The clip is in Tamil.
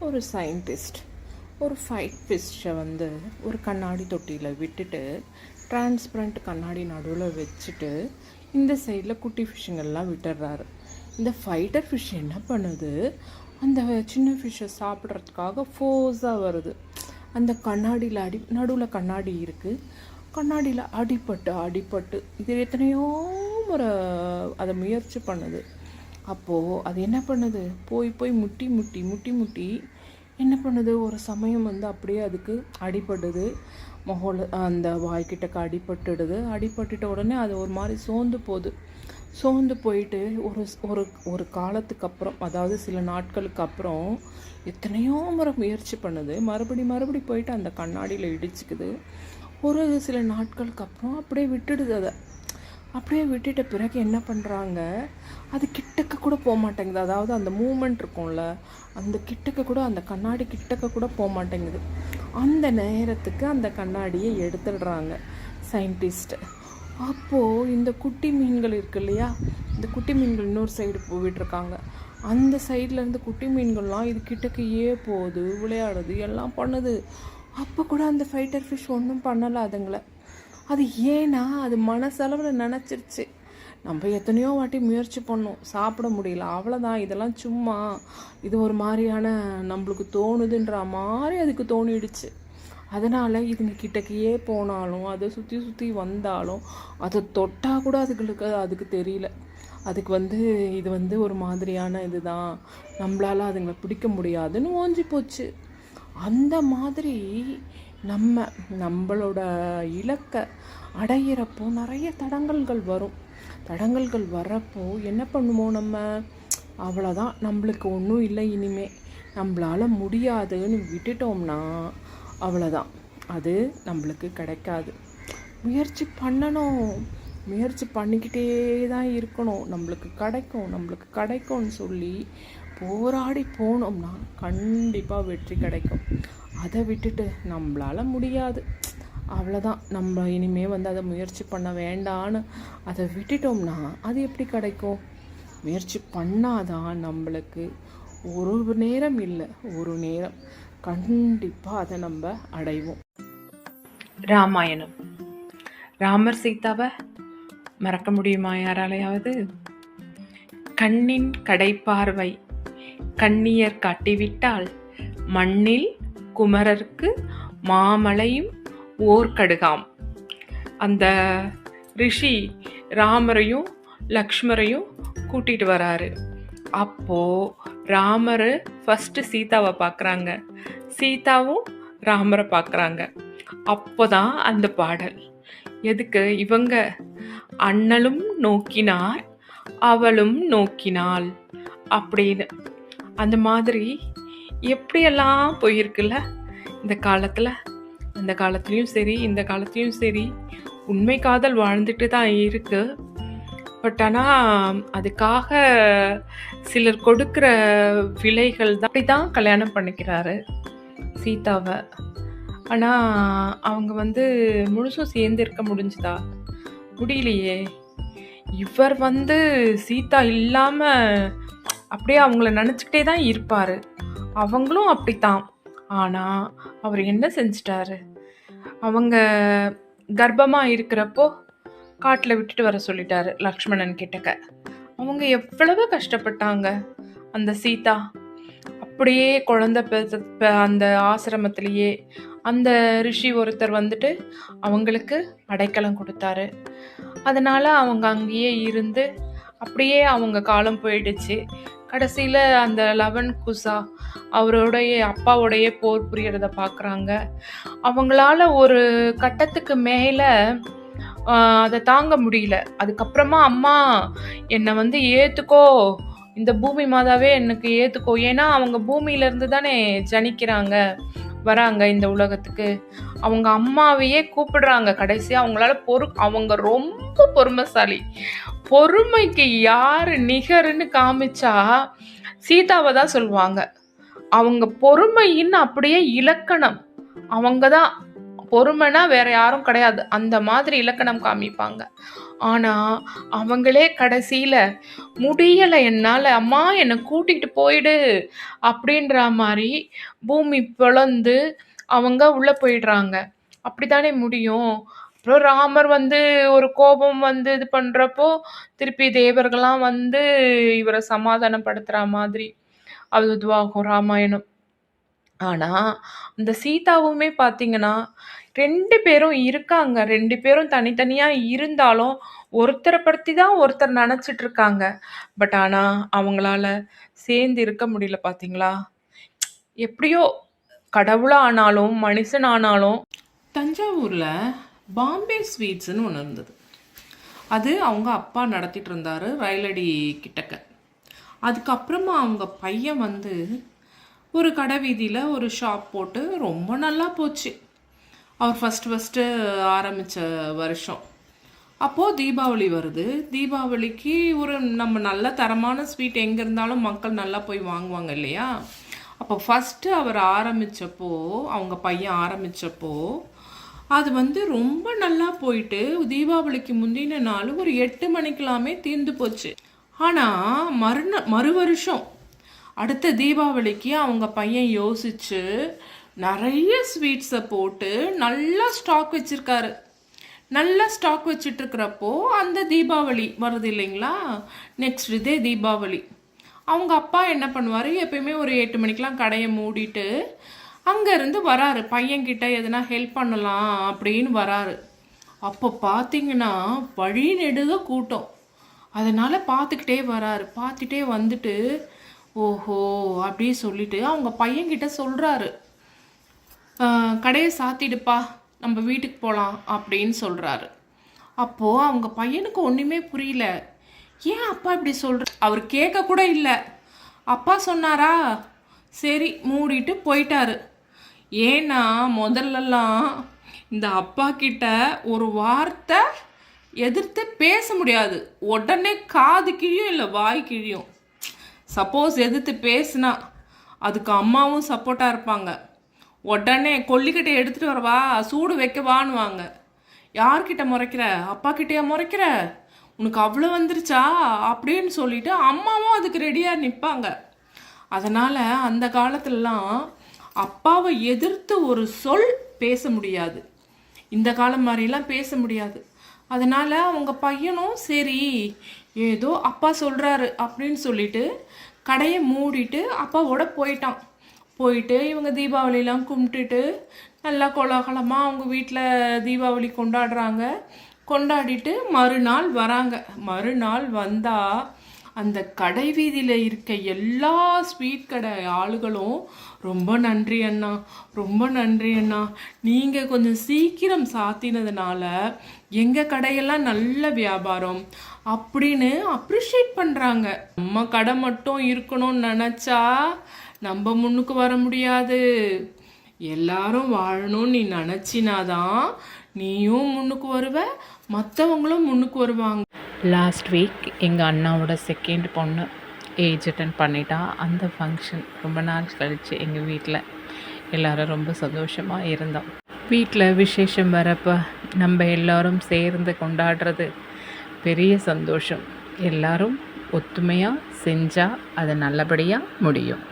ஒரு சயின்டிஸ்ட் ஒரு ஃபைட் ஃபிஷ்ஷை வந்து ஒரு கண்ணாடி தொட்டியில் விட்டுட்டு டிரான்ஸ்பரண்ட் கண்ணாடி நடுவில் வச்சுட்டு இந்த சைடில் குட்டி ஃபிஷ்ஷுங்கள்லாம் விட்டுடுறாரு. இந்த ஃபைட்டர் ஃபிஷ் என்ன பண்ணுது, அந்த சின்ன ஃபிஷ்ஷை சாப்பிட்றதுக்காக ஃபோர்ஸாக வருது. அந்த கண்ணாடியில் நடுவில் கண்ணாடி இருக்குது. கண்ணாடியில் அடிபட்டு இது எத்தனையோ முறை அதை முயற்சி பண்ணுது. அப்போது அது என்ன பண்ணுது, போய் முட்டி என்ன பண்ணுது, ஒரு சமயம் வந்து அப்படியே அதுக்கு அடிபடுது. அந்த வாய்க்கிட்டக்க அடிபட்டுட்ட உடனே அது ஒரு மாதிரி சோர்ந்து போயிட்டு ஒரு காலத்துக்கு அப்புறம், அதாவது சில நாட்களுக்கு அப்புறம் எத்தனையோ முறை முயற்சி பண்ணுது. மறுபடி போயிட்டு அந்த கண்ணாடியில் இடிச்சுக்குது. ஒரு சில நாட்களுக்கு அப்புறம் அப்படியே விட்டுடுது. அதை அப்படியே விட்டுட்ட பிறகு என்ன பண்ணுறாங்க, அது கிட்டக்க கூட போக மாட்டேங்குது. அதாவது அந்த மூமெண்ட் இருக்கும்ல, அந்த கிட்டக்க கூட, அந்த கண்ணாடி கிட்டக்க கூட போக மாட்டேங்குது. அந்த நேரத்துக்கு அந்த கண்ணாடியை எடுத்துடுறாங்க சயின்டிஸ்ட்டு. அப்போது இந்த குட்டி மீன்கள் இருக்கு இல்லையா, இந்த குட்டி மீன்கள் இன்னொரு சைடு போயிட்டுருக்காங்க. அந்த சைட்லேருந்து குட்டி மீன்கள்லாம் இது கிட்டக்கையே போகுது, விளையாடுது, எல்லாம் பண்ணுது. அப்போ கூட அந்த ஃபைட்டர் ஃபிஷ் ஒன்றும் பண்ணலை அதுங்களை. அது ஏன்னா அது மனசளவில் நினச்சிருச்சு, நம்ம எத்தனையோ வாட்டி முயற்சி பண்ணோம், சாப்பிட முடியல, அவ்வளோதான், இதெல்லாம் சும்மா, இது ஒரு மாதிரியான நம்மளுக்கு தோணுதுன்ற மாதிரி அதுக்கு தோணிடுச்சு. அதனால் இதுங்க கிட்டக்கையே போனாலும், அதை சுற்றி வந்தாலும், அதை தொட்டால் கூட அதுக்கு தெரியல. அதுக்கு வந்து இது வந்து ஒரு மாதிரியான இதுதான், நம்மளால் அதுங்களை பிடிக்க முடியாதுன்னு ஓஞ்சி போச்சு. அந்த மாதிரி நம்மளோட இலக்கை அடையிறப்போ நிறைய தடங்கல்கள் வரப்போ என்ன பண்ணுவோம், நம்ம அவ்வளோதான், நம்மளுக்கு ஒன்றும் இல்லை, இனிமே நம்மளால் முடியாதுன்னு விட்டுட்டோம்னா அவ்வளோதான், அது நம்மளுக்கு கிடைக்காது. முயற்சி பண்ணணும், முயற்சி பண்ணிக்கிட்டே தான் இருக்கணும், நம்மளுக்கு கிடைக்கும்னு சொல்லி போராடி போனோம்னா கண்டிப்பாக வெற்றி கிடைக்கும். அதை விட்டுட்டு நம்மளால் முடியாது, அவ்வளோதான், நம்ம இனிமேல் வந்து அதை முயற்சி பண்ண வேண்டான்னு அதை விட்டுட்டோம்னா அது எப்படி கிடைக்கும்? முயற்சி பண்ணாதான் நம்மளுக்கு ஒரு நேரம் இல்லை, ஒரு நேரம் கண்டிப்பாக அதை நம்ம அடைவோம். ராமாயணம். ராமர் சீதாவை மறக்க முடியுமா யாராலையாவது? கண்ணின் கடைப்பார்வை கண்ணியர் காட்டிவிட்டால் மண்ணில் குமரருக்கு மாமலையும் ஓர்கடுகாம். அந்த ரிஷி ராமரையும் லக்ஷ்மரையும் கூட்டிகிட்டு வராரு. அப்போது ராமர் ஃபஸ்ட்டு சீதாவை பார்க்குறாங்க, சீதாவும் ராமரை பார்க்குறாங்க. அப்போதான் அந்த பாடல், எதுக்கு, இவங்க அண்ணலும் நோக்கினார் அவளும் நோக்கினாள் அப்படின்னு. அந்த மாதிரி எப்படியெல்லாம் போயிருக்குல்ல இந்த காலத்தில். அந்த காலத்துலேயும் சரி இந்த காலத்துலேயும் சரி உண்மை காதல் வாழ்ந்துட்டு தான் இருக்கு. பட் ஆனால் அதுக்காக சிலர் கொடுக்குற விலைகள் தான், அப்படி தான் கல்யாணம் பண்ணிக்கிறாரு சீதாவை. ஆனால் அவங்க வந்து முழுசும் சேர்ந்து இருக்க முடிஞ்சுதா? முடியலையே. இவர் வந்து சீதா இல்லாமல் அப்படியே அவங்கள நினச்சிக்கிட்டே தான் இருப்பார், அவங்களும் அப்படித்தான். ஆனால் அவர் என்ன செஞ்சிட்டாரு, அவங்க கர்ப்பமாக இருக்கிறப்போ காட்டில் விட்டுட்டு வர சொல்லிட்டாரு லக்ஷ்மணன் கிட்டக்க. அவங்க எவ்வளவு கஷ்டப்பட்டாங்க அந்த சீதா. அப்படியே குழந்தை அந்த ஆசிரமத்திலேயே அந்த ரிஷி ஒருத்தர் வந்துட்டு அவங்களுக்கு அடைக்கலம் கொடுத்தாரு. அதனால் அவங்க அங்கேயே இருந்து அப்படியே அவங்க காலம் போயிடுச்சு. கடைசியில் அந்த லவன் குசா அவருடைய அப்பாவோடைய போர் புரியறத பார்க்குறாங்க. அவங்களால ஒரு கட்டத்துக்கு மேலே அதை தாங்க முடியல. அதுக்கப்புறமா அம்மா என்னை வந்து ஏற்றுக்கோ, இந்த பூமி மாதாவே எனக்கு ஏற்றுக்கோ, ஏன்னா அவங்க பூமியிலேருந்து தானே ஜனிக்கிறாங்க வராங்க இந்த உலகத்துக்கு. அவங்க அம்மாவையே கூப்பிடுறாங்க. கடைசியாக அவங்களால அவங்க ரொம்ப பொறுமைசாலி. பொறுமைக்கு யார் நிகர்னு காமிச்சா சீதாவை தான் சொல்லுவாங்க. அவங்க பொறுமையின் அப்படியே இலக்கணம், அவங்க தான் பொறுமைனா வேற யாரும் கிடையாது, அந்த மாதிரி இலக்கணம் காமிப்பாங்க. ஆனால் அவங்களே கடைசியில் முடியலை என்னால், அம்மா என்னை கூட்டிகிட்டு போயிடு அப்படின்ற மாதிரி பூமி பிளந்து அவங்க உள்ளே போயிடுறாங்க. அப்படி தானே முடியும். அப்புறம் ராமர் வந்து ஒரு கோபம் வந்து இது பண்ணுறப்போ திருப்பி தேவர்கள்லாம் வந்து இவரை சமாதானப்படுத்துகிற மாதிரி அது இதுவாகும் ராமாயணம். ஆனால் அந்த சீதாவுமே பார்த்தீங்கன்னா 2 பேரும் இருக்காங்க. 2 பேரும் தனித்தனியாக இருந்தாலும் ஒருத்தரை பற்றி தான் ஒருத்தர் நினச்சிட்டு இருக்காங்க. பட் ஆனால் அவங்களால சேர்ந்து இருக்க முடியல பார்த்தீங்களா? எப்படியோ கடவுளானாலும் மனுஷனானாலும் தஞ்சாவூரில் பாம்பே ஸ்வீட்ஸ்னு ஒன்று இருந்தது. அது அவங்க அப்பா நடத்திட்டு இருந்தார் ரயிலடி கிட்டக்க. அதுக்கப்புறமா அவங்க பையன் வந்து ஒரு கடை வீதியில் ஒரு ஷாப் போட்டு ரொம்ப நல்லா போச்சு. அவர் ஃபஸ்ட்டு ஆரம்பித்த வருஷம். அப்போது தீபாவளி வருது. தீபாவளிக்கு ஒரு நம்ம நல்ல தரமான ஸ்வீட் எங்கே இருந்தாலும் மக்கள் நல்லா போய் வாங்குவாங்க இல்லையா? அப்போ ஃபஸ்ட்டு அவர் ஆரம்பித்தப்போ, அவங்க பையன் ஆரம்பித்தப்போ அது வந்து ரொம்ப நல்லா போயிட்டு தீபாவளிக்கு முந்தின நாள் ஒரு 8 மணிக்கெல்லாமே தீர்ந்து போச்சு. ஆனால் மறு வருஷம் அடுத்த தீபாவளிக்கு அவங்க பையன் யோசிச்சு நிறைய ஸ்வீட்ஸை போட்டு நல்லா ஸ்டாக் வச்சுருக்காரு. நல்லா ஸ்டாக் வச்சிட்ருக்கிறப்போ அந்த தீபாவளி வருது இல்லைங்களா? Next day Deepavali. அவங்க அப்பா என்ன பண்ணுவார், எப்பயுமே ஒரு 8 மணிக்கெலாம் கடையை மூடிட்டு அங்கேருந்து வராரு. பையன்கிட்ட எதனா ஹெல்ப் பண்ணலாம் அப்படின்னு வராரு. அப்போ பார்த்தீங்கன்னா வழி நெடுக கூட்டம். அதனால் பார்த்துக்கிட்டே வராரு. பார்த்துட்டே வந்துட்டு ஓஹோ அப்படியே சொல்லிட்டு அவங்க பையன்கிட்ட சொல்கிறாரு, கடையை சாத்திடுப்பா, நம்ம வீட்டுக்கு போகலாம் அப்படின்னு சொல்கிறாரு. அப்போது அவங்க பையனுக்கு ஒன்றுமே புரியல. ஏன் அப்பா இப்படி சொல்கிற? அவர் கேட்க கூட இல்லை. அப்பா சொன்னாரா, சரி மூடிட்டு போயிட்டாரு. ஏன்னா முதல்லலாம் இந்த அப்பா கிட்ட ஒரு வார்த்தை எதிர்த்து பேச முடியாது. உடனே காது கிழியும் இல்லை வாய் கிழியும். சப்போஸ் எதிர்த்து பேசுனா அதுக்கு அம்மாவும் சப்போர்ட்டாக இருப்பாங்க. உடனே கொல்லிக்கட்டை எடுத்துகிட்டு வரவா, சூடு வைக்கவான்னுவாங்க. யார்கிட்ட முறைக்கிற? அப்பா கிட்டேயா முறைக்கிற? உனக்கு அவ்வளோ வந்துருச்சா அப்படின்னு சொல்லிட்டு அம்மாவும் அதுக்கு ரெடியாக நிற்பாங்க. அதனால் அந்த காலத்துலலாம் அப்பாவை எதிர்த்து ஒரு சொல் பேச முடியாது. இந்த காலம் மாதிரிலாம் பேச முடியாது. அதனால் அவங்க பையனும் சரி ஏதோ அப்பா சொல்கிறாரு அப்படின்னு சொல்லிட்டு கடையை மூடிட்டு அப்பாவோட போயிட்டான். போயிட்டு இவங்க தீபாவளிலாம் கும்பிட்டுட்டு நல்லா கோலாகலமாக அவங்க வீட்டில் தீபாவளி கொண்டாடுறாங்க. கொண்டாடிட்டு மறுநாள் வராங்க. மறுநாள் வந்தால் அந்த கடை வீதியில் இருக்க எல்லா ஸ்வீட் கடை ஆளுகளும் ரொம்ப நன்றி அண்ணா, ரொம்ப நன்றி அண்ணா, நீங்கள் கொஞ்சம் சீக்கிரம் சாத்தினதுனால எங்கள் கடையெல்லாம் நல்ல வியாபாரம் அப்படின்னு அப்ரிஷியேட் பண்ணுறாங்க. நம்ம கடை மட்டும் இருக்கணும்னு நினச்சா நம்ம முன்னுக்கு வர முடியாது. எல்லாரும் வாழணும்னு நீ நினச்சினாதான் நீயும் முன்னுக்கு வருவ, மற்றவங்களும் முன்னுக்கு வருவாங்க. லாஸ்ட் வீக் எங்கள் அண்ணாவோட செகண்ட் பொண்ணு ஏஜ் அட்டன் பண்ணிட்டா. அந்த ஃபங்க்ஷன் ரொம்ப நாள் கழித்து எங்கள் வீட்டில் எல்லோரும் ரொம்ப சந்தோஷமாக இருந்தோம். வீட்டில் விசேஷம் வரப்போ நம்ம எல்லோரும் சேர்ந்து கொண்டாடுறது பெரிய சந்தோஷம். எல்லோரும் ஒத்துமையாக செஞ்சால் அது நல்லபடியாக முடியும்.